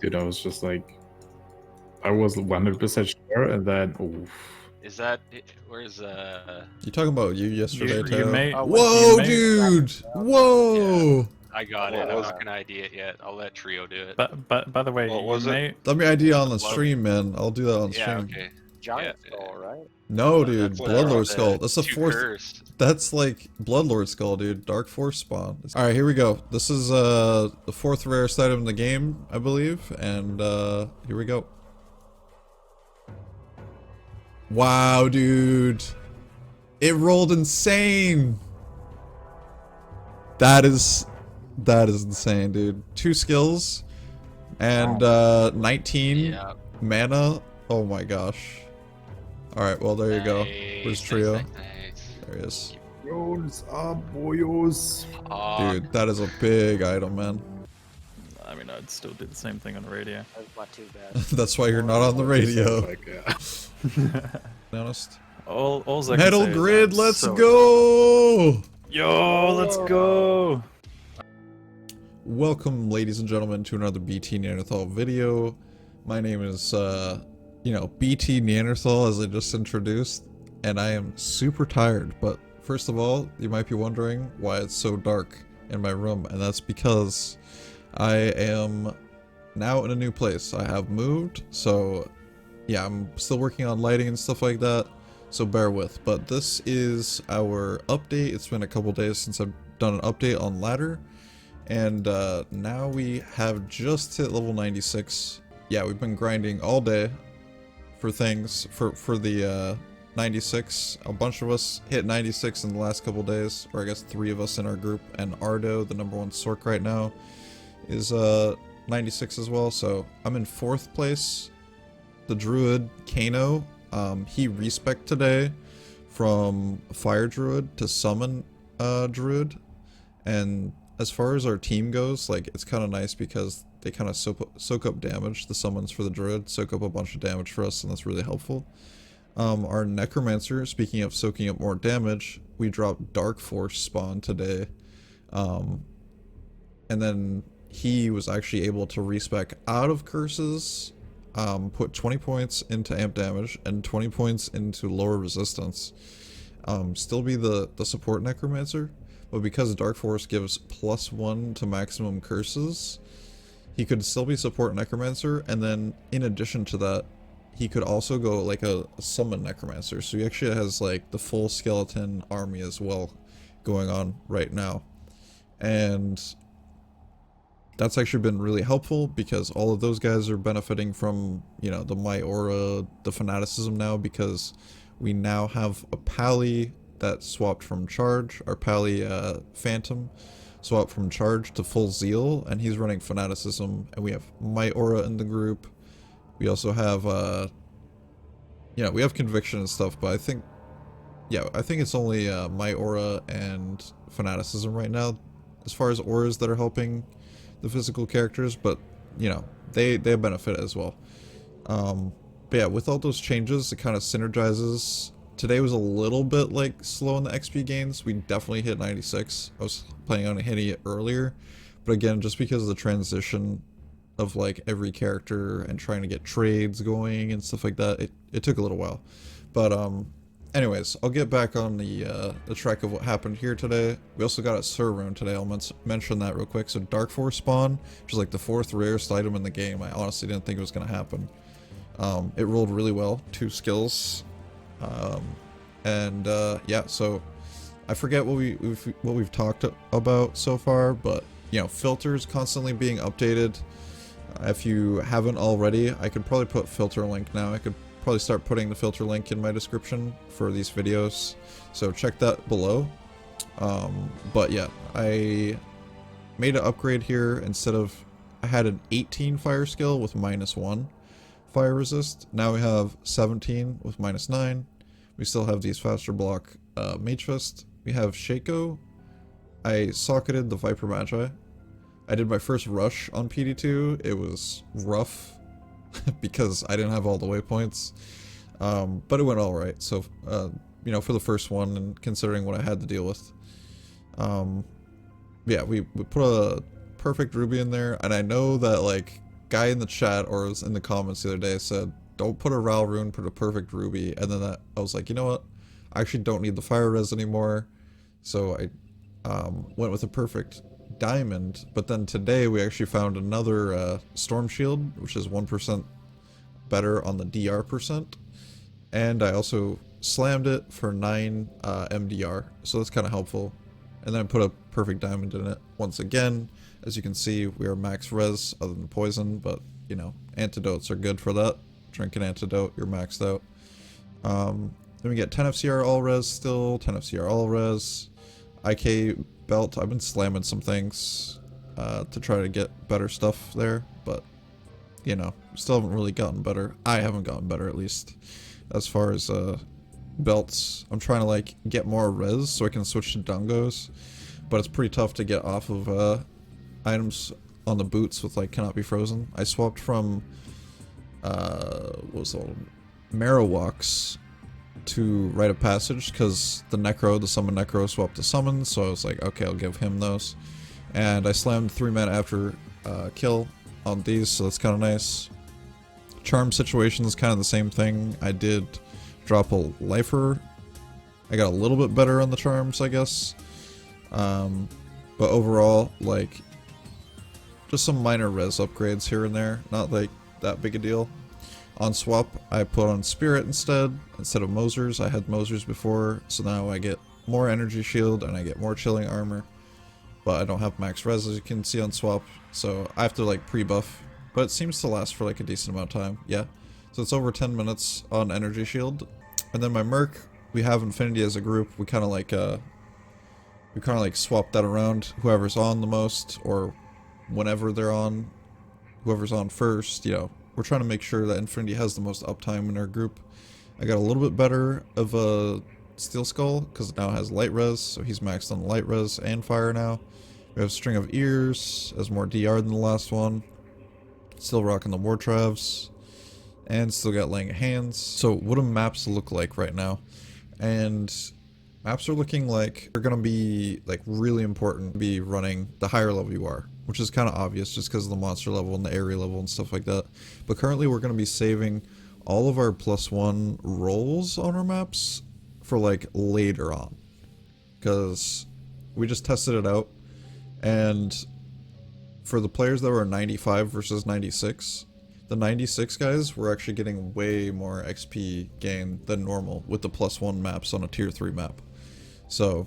Dude, I was just like, I was 100% sure, and then, oof. Is that where's You talking about you yesterday, You Teo? may. Whoa, you may dude! Whoa! I got What it. I'm was not gonna ID it yet. I'll let Trio do it. But by the way, What you was it? may. Let me ID on the Blood- stream, man. I'll do that on Yeah. stream. Okay. Giant Yeah, skull, right? No, No, dude, that's, Bloodlord uh, Skull. That's the two fourth. cursed. That's like Bloodlord Skull, dude. Darkforce spawn. All right, here we go. This is the fourth rarest item in the game, I believe, and here we go. Wow, dude. It rolled insane. That is insane, dude. 2 skills and 19 Yeah. mana. Oh my gosh. All right, well there you go. Where's Trio? Nice. There he is. Yours up, boyos. Dude, that is a big item, man. I mean, I'd still do the same thing on the radio. That's not too bad. That's why you're not on the radio. Like, yeah. To be honest. All's I can say is MetalGrid, I'm let's so go! Yo, let's go! Welcome, ladies and gentlemen, to another BTNeanderthal video. My name is, BTNeanderthal, as I just introduced, and I am super tired, but first of all, you might be wondering why it's so dark in my room, and that's because I am now in a new place. I have moved, so yeah, I'm still working on lighting and stuff like that, so bear with. But this is our update. It's been a couple days since I've done an update on ladder, and now we have just hit level 96. Yeah, we've been grinding all day for things, for the 96. A bunch of us hit 96 in the last couple days, or I guess 3 of us in our group, and Ardo, the #1 Sork right now, is 96 as well, so I'm in 4th place. The Druid, Kano, he respec today from Fire Druid to Summon Druid, and as far as our team goes, like, it's kind of nice because they kind of soak up damage. The summons for the Druid soak up a bunch of damage for us, and that's really helpful. Our Necromancer, speaking of soaking up more damage, we dropped Darkforce spawn today, and then he was actually able to respec out of curses, put 20 points into amp damage and 20 points into lower resistance. Still be the support Necromancer, but because Darkforce gives +1 to maximum curses, he could still be support Necromancer, and then in addition to that, he could also go like a summon Necromancer, so he actually has like the full skeleton army as well going on right now. And that's actually been really helpful because all of those guys are benefiting from, you know, the My Aura, the Fanaticism now, because we now have a Pally that swapped from Charge, our Pally Phantom swapped from Charge to full Zeal, and he's running Fanaticism, and we have My Aura in the group. We also have, you know, we have Conviction and stuff, but I think it's only My Aura and Fanaticism right now, as far as auras that are helping the physical characters, but you know, they benefit as well. But yeah, with all those changes, it kind of synergizes. Today was a little bit like slow in the XP gains. We definitely hit 96. I was planning on hitting it earlier, but again, just because of the transition of like every character and trying to get trades going and stuff like that, it took a little while. But anyways, I'll get back on the track of what happened here today. We also got a Sur Rune today. I'll mention that real quick. So Darkforce spawn, which is like the 4th rarest item in the game. I honestly didn't think it was gonna happen. It rolled really well, 2 skills, and yeah. So I forget what we've talked about so far, but you know, filters constantly being updated. If you haven't already, I could probably put filter link now. I could probably start putting the filter link in my description for these videos, so check that below. But yeah, I made an upgrade here. Instead of, I had an 18 fire skill with -1 fire resist, now we have 17 with -9. We still have these faster block Mage Fist. We have Shaco. I socketed the Viper Magi. I did my first rush on PD2. It was rough because I didn't have all the waypoints, but it went alright, so you know, for the first one, and considering what I had to deal with. Yeah, we put a perfect Ruby in there, and I know that like guy in the chat, or it was in the comments the other day, said, don't put a Ral rune, put a perfect ruby. And then I was like, you know what? I actually don't need the fire res anymore. So I went with a perfect diamond. But then today we actually found another storm shield, which is 1% better on the DR percent. And I also slammed it for 9 MDR. So that's kind of helpful. And then I put a perfect diamond in it once again. As you can see, we are max res other than poison, but you know, antidotes are good for that. Drink an antidote, you're maxed out. Then we get 10 FCR all res still, 10 FCR all res. IK belt, I've been slamming some things to try to get better stuff there, but you know, still haven't really gotten better. I haven't gotten better, at least, as far as belts. I'm trying to like get more res so I can switch to dungos, but it's pretty tough to get off of items on the boots with like cannot be frozen. I swapped from what was it, Marowalks to Rite of Passage because the summon Necro swapped to summon, so I was like, okay, I'll give him those. And I slammed 3 mana after kill on these, so that's kind of nice. Charm situation is kind of the same thing. I did drop a lifer. I got a little bit better on the charms, I guess. But overall, like, just some minor res upgrades here and there, not like that big a deal. On swap, I put on Spirit instead of Mosers. I had Mosers before, so now I get more energy shield and I get more chilling armor. But I don't have max res, as you can see on swap, so I have to like pre-buff. But it seems to last for like a decent amount of time, yeah. So it's over 10 minutes on energy shield. And then my Merc, we have Infinity as a group. We kind of like swap that around. Whoever's on the most, or whenever they're on, whoever's on first, you know. We're trying to make sure that Infinity has the most uptime in our group. I got a little bit better of a Steel Skull, because it now has light res, so he's maxed on light res and fire now. We have String of Ears, as more DR than the last one. Still rocking the War Travs. And still got Laying Hands. So what do maps look like right now? And maps are looking like they're going to be like really important to be running the higher level you are, which is kind of obvious just because of the monster level and the area level and stuff like that. But currently we're going to be saving all of our +1 rolls on our maps for like later on, because we just tested it out, and for the players that were 95 versus 96, the 96 guys were actually getting way more XP gain than normal with the +1 maps on a tier 3 map. So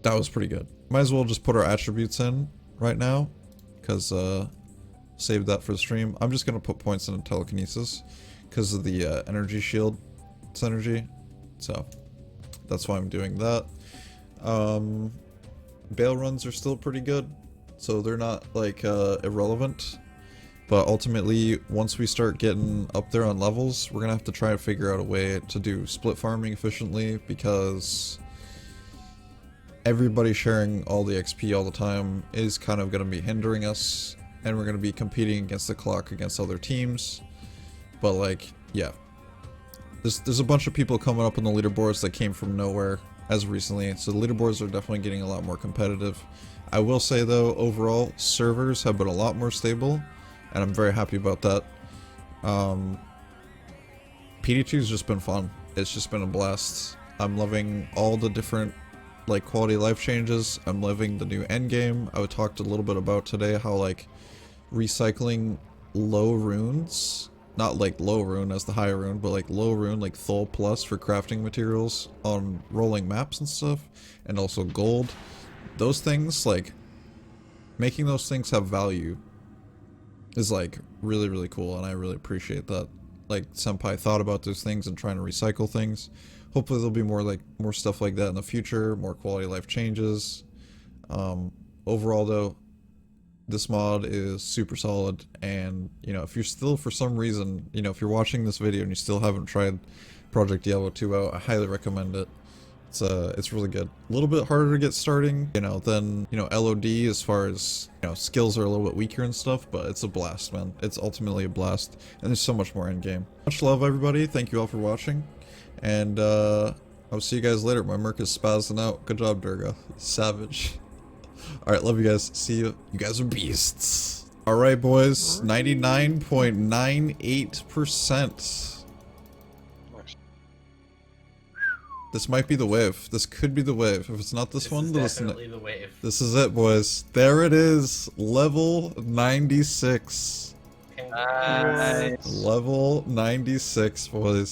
that was pretty good. Might as well just put our attributes in right now, because save that for the stream. I'm just going to put points in telekinesis because of the energy shield synergy, so that's why I'm doing that. Bail runs are still pretty good, so they're not like irrelevant, but ultimately once we start getting up there on levels, we're gonna have to try to figure out a way to do split farming efficiently, because everybody sharing all the XP all the time is kind of going to be hindering us, and we're going to be competing against the clock against other teams. But like, yeah, there's a bunch of people coming up on the leaderboards that came from nowhere as recently, so the leaderboards are definitely getting a lot more competitive. I will say though, overall, servers have been a lot more stable, and I'm very happy about that. PD2's just been fun. It's just been a blast. I'm loving all the different like quality of life changes. I'm loving the new endgame. I talked a little bit about today how like recycling low runes, not like low rune as the high rune, but like low rune, like Thol plus for crafting materials on rolling maps and stuff, and also gold. Those things, like making those things have value is like really, really cool, and I really appreciate that. Like Senpai thought about those things and trying to recycle things. Hopefully there'll be more stuff like that in the future, more quality of life changes. Overall though, this mod is super solid, and you know, if you're still, for some reason, you know, if you're watching this video and you still haven't tried Project Diablo 2 out, I highly recommend it. It's really good. A little bit harder to get starting, you know, than, you know, LOD, as far as, you know, skills are a little bit weaker and stuff, but it's a blast, man. It's ultimately a blast, and there's so much more in game. Much love, everybody. Thank you all for watching. And I'll see you guys later. My Merc is spazzing out. Good job, Durga. Savage. Alright, love you guys. See you. You guys are beasts. Alright, boys. 99.98%. This might be the wave. This could be the wave. If it's not this one, This is definitely the wave. this is it, boys. There it is. Level 96. Nice. Level 96, boys.